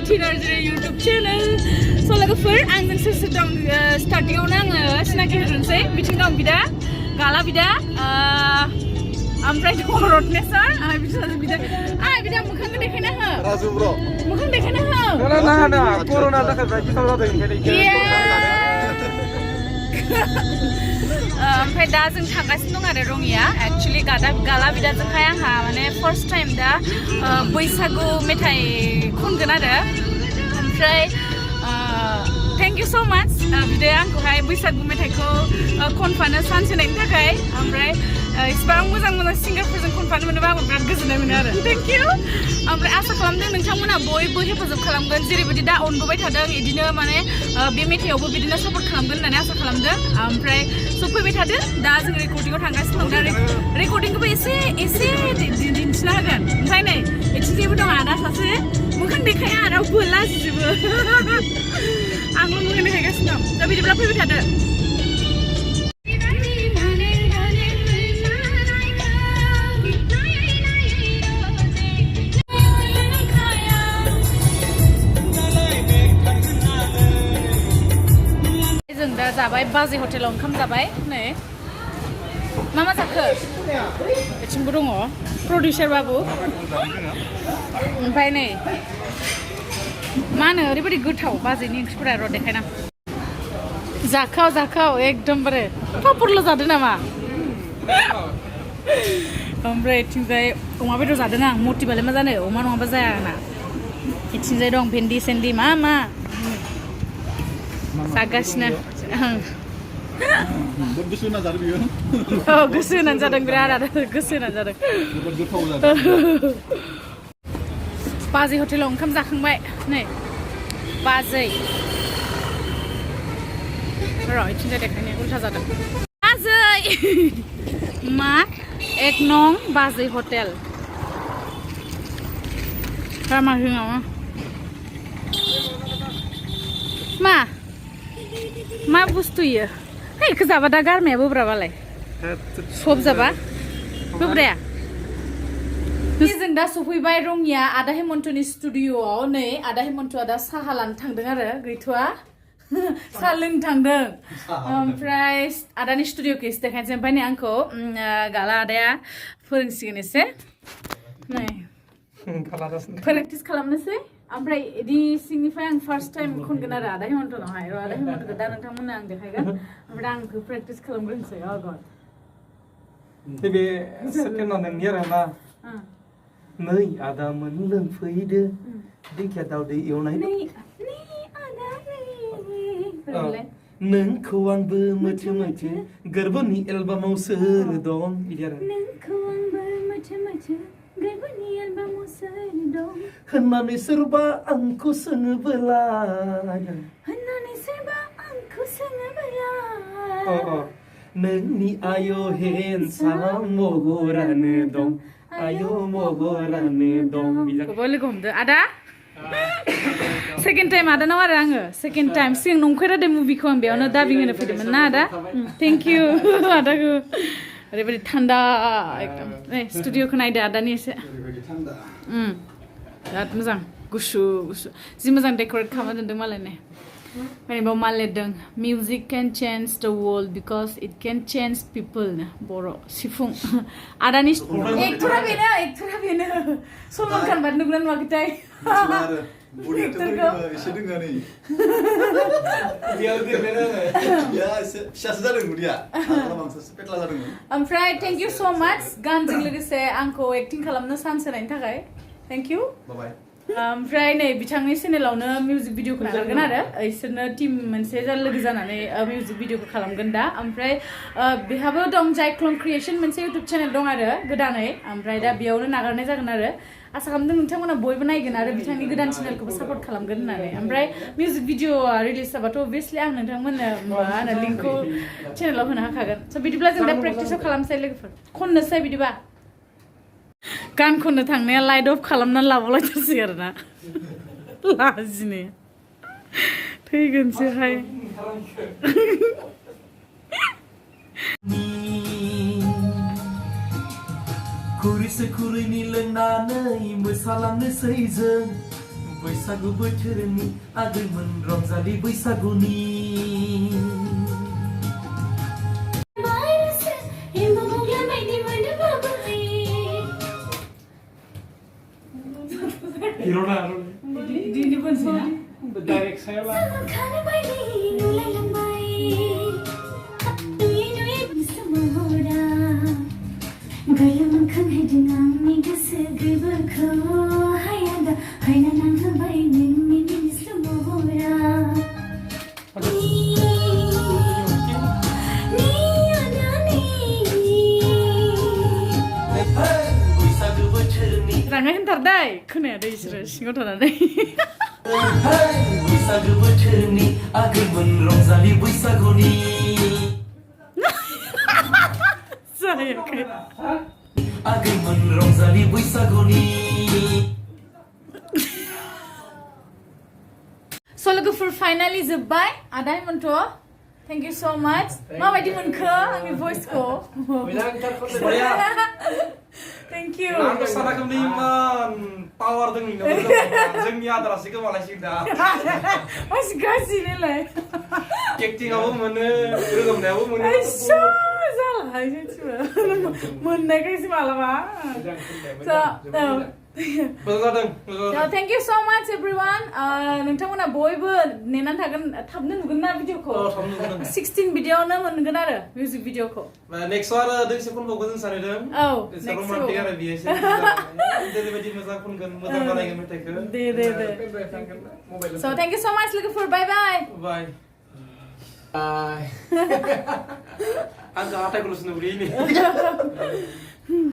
MITHI YouTube channel. So lwgwfwr आंजों सोर सोर दं स्टार्टिंआवनो आङो सिनाखि होग्रोनोसै बिथिं दं बिदा गाला बिदा ओमफ्राय दं रत्नेस्वर बिथिं बिदा बिदा मोखांखौ देखायना हो राजु ब्र मोखां देखायना हो नाङा नाङा कर'ना थाखाय गिथाव जादों ओमफ्राय दा जों थांगासिनो दं आरो रङिया एक्चुअली गाला बिदाजोंहाय आंहा माने फार्स्ट टाइम दा बैसागु मेथाइ खनगोन आरो ओमफ्राय थेंक इउ स' माच बिदाया आंखौहाय बैसागु मेथाइखौ खनफानो चान्स होनायनि थाखाय ओमफ्राय इसिबां मोजां मोजां सिंगारफोरजों खनफानो मोनोबा आं बिराद गोजोननाय मोनो आरो थेंक इउ ओमफ्राय आसा खालामदों नोंथांमोना बयबो हेफाजाब खालामगोन जेरैबायदि दा अनबोबाय थादों बिदिनो माने बे मेथाइआवबो बिदिनो सापर्ट खालामगोन होननानै आसा खालामदों ओमफ्राय स' फैबाय थादो दा जों रेकर्डिंआव थांगासिनो दं दा रेकर्डिंखौबो एसे दिन्थिना होगोन ओमफ्राय नै बिथिंजायबो दं आदा सासे मोखां देखाया रावबो लाजिजोबो आंल' मोखां देखायगासिनो दं दा बिदिब्ला फैबाय थादो दा जाबाय बाजै हटेलाव ओंखाम जाबाय नै मा जाखो बिथिंबो दङ प्रडिउसार बाबु ओमफ्राय नै मा होनो ओरैबायदि गोथाव बाजैनि ओंख्रिफोरा र' देखायना जाखाव एकदमबारे पापरल' जादों नामा ओमफ्राय बिथिंजाय अमा बेदर जादों आं मटिबालाय मा जानो अमा नङाबा जाया आंना बिथिंजाय दं भेन्दि सेन्दि मा जागासिनो गोसो होनानै जादों बियो गोसो होनानै जादों बिराद गोसो होनानै जादों बाजै हटेलाव ओंखाम जाखांबाय नै बाजै र' इथिंजाय देखायनाया उल्था जादों बाजै मा 1 नं बाजै हटेल मा होनाङा मा बुस्थु इयो इखौ जाबा दा गारमाया बोब्राबालाय सब जाबा बोब्राया जों दा सफैबाय रङिया आदा हेमन्तनि स्टुडिअ'आव नै आदा हेमन्तआ दा साहा लानो थांदों आरो गैथ'आ साहा लोंनो थांदों ओमफ्राय आदानि स्टुडिअ'खौ एसे देखायनोसै ओमफ्राय नै आंखौ गाला आदाया फोरोंसिगोन एसे नै प्रेक्टिस खालामनोसै ओमफ्राय इदि सिंनिफ्राय आं फार्स्ट टाइम खनगोन आरो आदा हेमन्तनावहाय र' आदा हेमन्तखौ दा नोंथांमोननो आं देखायगोन ओमफ्राय आंखौ प्रेक्टिस खालामग्रोनोसै गड बे सेकेन्डआव नोंनि आरो ना नै आदामोन लोंफैदो दिंखिया दावदै एवनाय नोंखौ आंबो मोथो गोरबोनि एलबामाव सोर दं बिदि आरो नोंखौ आंबो मोथो होननानै सोरबा आंखौ सोङोबोला नोंनि आय' हेन्साम महरानो दं आय' महरानो दं बिखौबो लोगो हमदो आदा सेकेन्ड टाइम आदानाव आरो आङो सेकेन्ड टाइम सिगां नंखायरादे मुभिखौ आं बेयावनो दाबिं होनो फैदोंमोन ना आदा थेंक इउ आदाखौ ओरैबायदि थान्दा एकदम नै स्टुडिअ'खौ नायदो आदानि एसे बिराद मोजां गुसु जि मोजां डेक'रेट खालामना दोनदों मालाय नै माने बाव मा लिरदों music can change the world because it can change people बर' सिफुं आदानि एक्टरा बेनो सलमान खान बादि नुगोना नुवाखैथाय ओमफ्राय थेंक इउ स' माच गानजों लोगोसे आंखौ एक्टिं खालामनो चान्स होनायनि थाखाय थेंक इउ ओमफ्राय नै बिथांनि चेनेलावनो मिउजिक भिडिअखौ नागारगोन आरो इसोरनो टिम मोनसे लोगो जानानै मिउजिक भिडिअखौ खालामगोन दा ओमफ्राय बेहाबो दं जायक्ल'न क्रिएसन मोनसे इउटुब चेनेल दं आरो गोदानै ओमफ्राय दा बेयावनो नागारनाय जागोन आरो आसा खालामदों नोंथांमोना बयबो नायगोन आरो बिथांनि गोदान चेनेलखौबो सापर्ट खालामगोन होननानै ओमफ्राय मिउजिक भिडिअआ रिलिज जाबाथ' अभियासलि आं नोंथांमोननो मा होनो लिंकखौ चेनेलाव होनो हाखागोन स' बिदिब्ला जों दा प्रेक्टिसआव खालामसै लोगोफोर खननोसै बिदिबा गान खननो थांनाया लाइट अफ खालामनानै लाबावलायथारसै आरोना लाजिनो थैगोनसोहाय खुरैसे खुरैनि लोंनानै मोसालांनोसै जों बैसागु बोथोरनि आगैमोन रंजालि बैसागुनि Hirona Di bonsi na. direct saya lah. Rangga hentar dai, खोनाया dai इसोरो सिङाव थानानै. बैसागु बोथोरनि आगैमोन रंजालि बैसागुनि जायाखै. आगैमोन रंजालि बैसागुनि So लोगोफोर finally जोब्बाय आदायमोनथ'. Thank you so much. माबायदि मोनखो आंनि voice-खौ? Thank you. Aku sana kemana iman power dengan ini. Jengnya adalah sih kemalah sih dah. Mas gaji nilai. Acting aku mana, film ni aku mana. Aisyah, salah aja cuma. Mana kasi malam So thank you so much everyone. नोंथांमोना बयबो नेनानै थागोन थाबनो नुगोन ना भिडिअखौ 16 भिडिअआवनो मोनगोन आरो मिउजिक भिडिअखौ next आरो दोंसे खनबावगोन जों सानैदों औ एसे रोमान्टिक आरो बियो एसे जेरैबायदि मोजां खनगोन मोजां बानायगोन मेथाइखौ दे So thank you so much लोगोफोर bye bye bye bye आं हाथाइखौल'सो नुग्रोयो